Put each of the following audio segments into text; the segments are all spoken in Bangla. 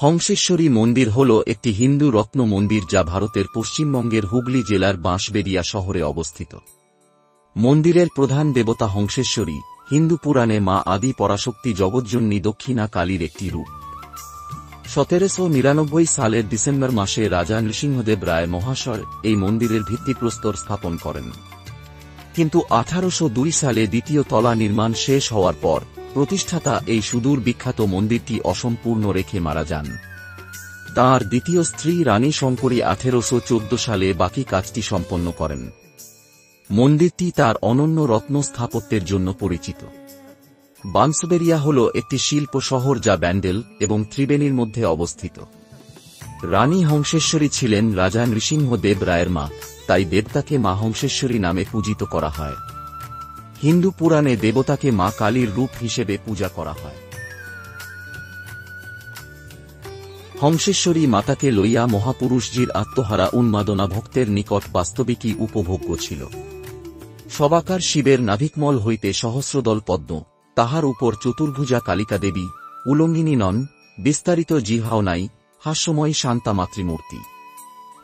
হংসেশ্বরী মন্দির হল একটি হিন্দু রত্ন মন্দির যা ভারতের পশ্চিমবঙ্গের হুগলি জেলার বাঁশবেড়িয়া শহরে অবস্থিত। মন্দিরের প্রধান দেবতা হংসেশ্বরী, হিন্দু পুরাণে মা আদি পরাশক্তি জগজ্জননী দক্ষিণা কালীর একটি রূপ। 1799 সালের ডিসেম্বর মাসে রাজা নৃসিংহদেব রায় মহাশয় এই মন্দিরের ভিত্তিপ্রস্তর স্থাপন করেন। কিন্তু 1802 সালে দ্বিতীয় তলা নির্মাণ শেষ হওয়ার পর প্রতিষ্ঠাতা এই সুদূর বিখ্যাত মন্দিরটি অসম্পূর্ণ রেখে মারা যান। তাঁর দ্বিতীয় স্ত্রী রানী শঙ্করী 1814 সালে বাকি কাজটি সম্পন্ন করেন। মন্দিরটি তার অনন্য রত্ন স্থাপত্যের জন্য পরিচিত। বাঁশবেড়িয়া হল একটি শিল্প শহর যা ব্যান্ডেল এবং ত্রিবেণীর মধ্যে অবস্থিত। রানী হংসেশ্বরী ছিলেন রাজা নৃসিংহদেব রায়ের মা, তাই দেবতাকে মা হংসেশ্বরী নামে পূজিত করা হয়। হিন্দু পুরাণে দেবতাকে মা কালীর রূপ হিসেবে পূজা করা হয়। হংসেশ্বরী মাতাকে লইয়া মহাপুরুষজির আত্মহারা উন্মাদনা ভক্তের নিকট বাস্তবিকই উপভোগ্য ছিল। সবাকার শিবের নাভিকমল হইতে সহস্রদল পদ্ম, তাহার উপর চতুর্ভুজা কালিকা দেবী, উলঙ্গিনী নন, বিস্তারিত জিহ্বাও নাই, হাস্যময়ী শান্তা মাতৃমূর্তি।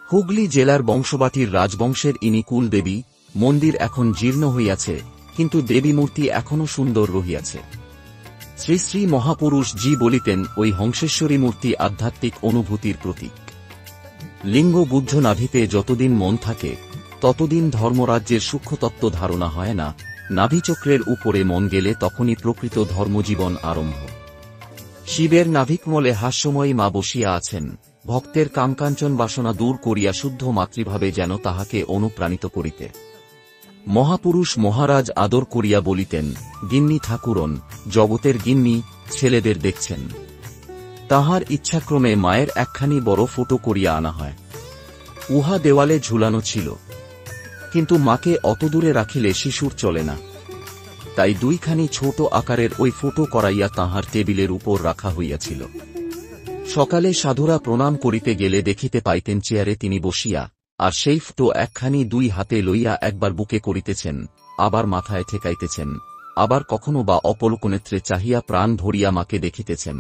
হুগলি জেলার বংশবাটির রাজবংশের ইনি কুল দেবী। মন্দির এখন জীর্ণ হইয়াছে, কিন্তু দেবী মূর্তি এখনও সুন্দর রহিয়াছে। শ্রী শ্রী মহাপুরুষ জি বলিতেন, ওই হংসেশ্বরী মূর্তি আধ্যাত্মিক অনুভূতির প্রতীক। লিঙ্গ বুদ্ধ নাভিতে যতদিন মন থাকে ততদিন ধর্মরাজ্যের সূক্ষ্মতত্ত্ব ধারণা হয় না। নাভিচক্রের উপরে মন গেলে তখনই প্রকৃত ধর্মজীবন আরম্ভ। শিবের নাভিকমলে হাস্যময়ী মা বসিয়া আছেন, ভক্তের কামকাঞ্চন বাসনা দূর করিয়া শুদ্ধ মাতৃভাবে যেন তাহাকে অনুপ্রাণিত করিতে। মহাপুরুষ মহারাজ আদর করিয়া বলিতেন, গিন্নি ঠাকুরন, জগতের গিন্নি, ছেলেদের দেখছেন। তাহার ইচ্ছাক্রমে মায়ের একখানি বড় ফটো করিয়া আনা হয়। উহা দেওয়ালে ঝুলানো ছিল, কিন্তু মাকে অতদূরে রাখিলে শিশুর চলে না, তাই দুইখানি ছোট আকারের ওই ফটো করাইয়া তাহার টেবিলের উপর রাখা হইয়াছিল। সকালে সাধুরা প্রণাম করিতে গেলে দেখিতে পাইতেন চেয়ারে তিনি বসিয়া, আর সেই ফটো একখানি দুই হাতে লইয়া একবার বুকে করিতেছেন, আবার মাথায় ঠেকাইতেছেন, আবার কখনো বা অপলকনেত্রে চাহিয়া প্রাণ ভরিয়া মাকে দেখিতেছেন।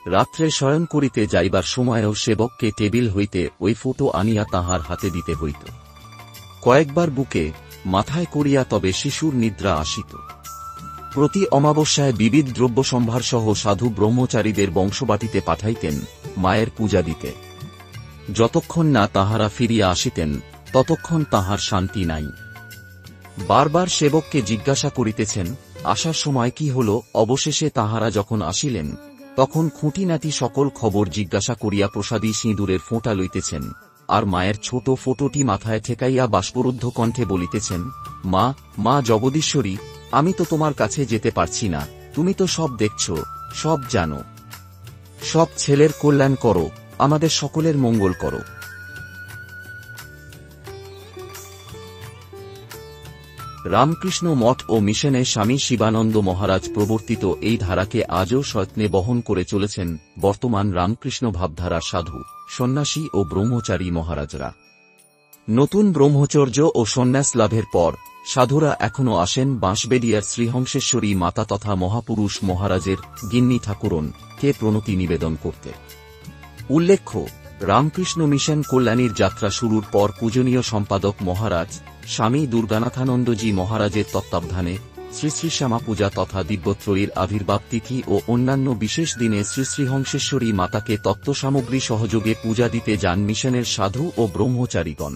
রাত্রে শয়ন করিতে যাইবার সময়েও সেবককে টেবিল হইতে ওই ফটো আনিয়া তাহার হাতে দিতে হইত। কয়েকবার বুকে মাথায় করিয়া তবে শিশুর নিদ্রা আসিত। প্রতি অমাবস্যায় বিবিধ দ্রব্যসম্ভার সহ সাধু ব্রহ্মচারীদের বংশবাটিতে পাঠাইতেন মায়ের পূজা দিতে। যতক্ষণ না তাহারা ফিরিয়া আসিতেন ততক্ষণ তাহার শান্তি নাই। বারবার সেবককে জিজ্ঞাসা করিতেছেন, আসার সময় কি হল। অবশেষে তাহারা যখন আসিলেন তখন খুঁটিনাটি সকল খবর জিজ্ঞাসা করিয়া প্রসাদী সিঁদুরের ফোঁটা লইতেছেন, আর মায়ের ছোট ফটোটি মাথায় ঠেকাইয়া বাষ্পরুদ্ধ কণ্ঠে বলিতেছেন, মা, মা জগদীশ্বরী, আমি তো তোমার কাছে যেতে পারছি না, তুমি তো সব দেখছ, সব জানো। সব ছেলের কল্যাণ করো, আমাদের সকলের মঙ্গল করো। রামকৃষ্ণ মঠ ও মিশনে স্বামী শিবানন্দ মহারাজ প্রবর্তিত এই ধারাকে আজও সযত্নে বহন করে চলেছেন বর্তমান রামকৃষ্ণ ভাবধারার সাধু, সন্ন্যাসী ও ব্রহ্মচারী মহারাজরা। নতুন ব্রহ্মচর্য ও সন্ন্যাস লাভের পর সাধুরা এখনও আসেন বাঁশবেড়িয়ার শ্রীহংসেশ্বরী মাতা তথা মহাপুরুষ মহারাজের গিন্নি ঠাকুরন কে প্রণতি নিবেদন করতে। উল্লেখ্য, রামকৃষ্ণ মিশন কল্যাণীর যাত্রা শুরুর পর পূজনীয় সম্পাদক মহারাজ স্বামী দুর্গানাথানন্দজি মহারাজের তত্ত্বাবধানে শ্রী শ্রী শ্যামা পূজা তথা দিব্যত্রয়ীর আবির্ভাব তিথি ও অন্যান্য বিশেষ দিনে শ্রী শ্রী হংসেশ্বরী মাতাকে তত্ত্বসামগ্রী সহযোগে পূজা দিতে যান মিশনের সাধু ও ব্রহ্মচারীগণ।